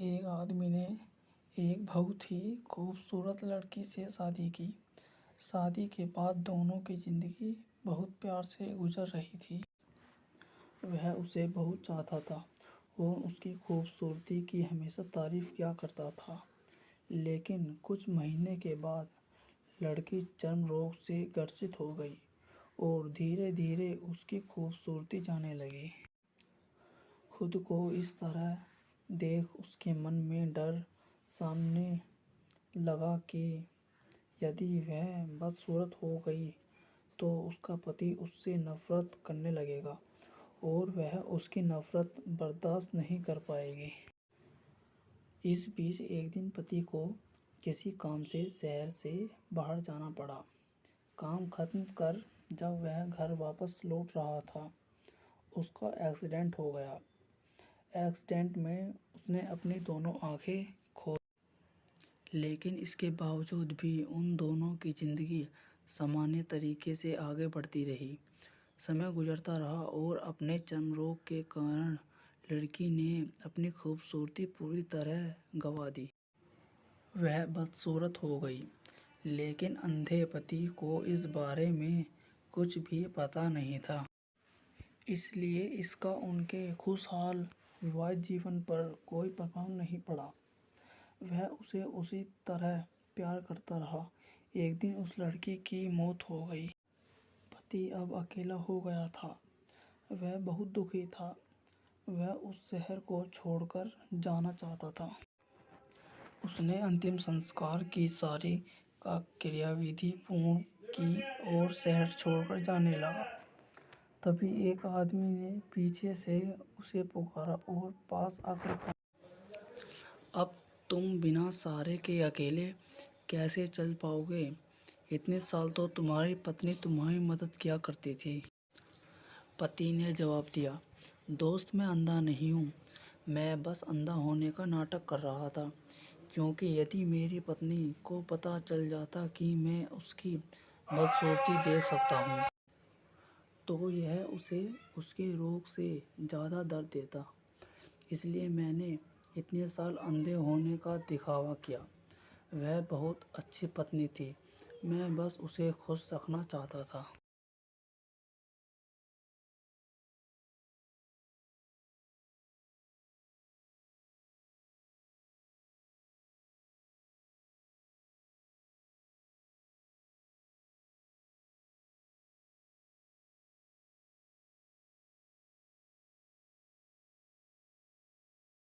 एक आदमी ने एक बहुत ही खूबसूरत लड़की से शादी की। शादी के बाद दोनों की ज़िंदगी बहुत प्यार से गुजर रही थी। वह उसे बहुत चाहता था और उसकी खूबसूरती की हमेशा तारीफ़ किया करता था। लेकिन कुछ महीने के बाद लड़की चर्म रोग से ग्रसित हो गई और धीरे-धीरे उसकी खूबसूरती जाने लगी। खुद को इस तरह देख उसके मन में डर सामने लगा कि यदि वह बदसूरत हो गई तो उसका पति उससे नफ़रत करने लगेगा और वह उसकी नफ़रत बर्दाश्त नहीं कर पाएगी। इस बीच एक दिन पति को किसी काम से शहर से बाहर जाना पड़ा। काम खत्म कर जब वह घर वापस लौट रहा था, उसका एक्सीडेंट हो गया। एक्सीडेंट में उसने अपनी दोनों आँखें खो दी। लेकिन इसके बावजूद भी उन दोनों की ज़िंदगी सामान्य तरीके से आगे बढ़ती रही। समय गुजरता रहा और अपने चर्म रोग के कारण लड़की ने अपनी खूबसूरती पूरी तरह गंवा दी। वह बदसूरत हो गई, लेकिन अंधे पति को इस बारे में कुछ भी पता नहीं था। इसलिए इसका उनके खुशहाल विवाहित जीवन पर कोई प्रभाव नहीं पड़ा। वह उसे उसी तरह प्यार करता रहा। एक दिन उस लड़की की मौत हो गई। पति अब अकेला हो गया था। वह बहुत दुखी था। वह उस शहर को छोड़कर जाना चाहता था। उसने अंतिम संस्कार की सारी क्रियाविधि पूर्ण की और शहर छोड़कर जाने लगा। तभी एक आदमी ने पीछे से उसे पुकारा और पास आकर कहा, अब तुम बिना सहारे के अकेले कैसे चल पाओगे? इतने साल तो तुम्हारी पत्नी तुम्हारी मदद किया करती थी। पति ने जवाब दिया, दोस्त मैं अंधा नहीं हूँ, मैं बस अंधा होने का नाटक कर रहा था, क्योंकि यदि मेरी पत्नी को पता चल जाता कि मैं उसकी बदसूरती देख सकता हूँ, तो यह उसे उसके रोग से ज़्यादा दर्द देता। इसलिए मैंने इतने साल अंधे होने का दिखावा किया। वह बहुत अच्छी पत्नी थी, मैं बस उसे खुश रखना चाहता था।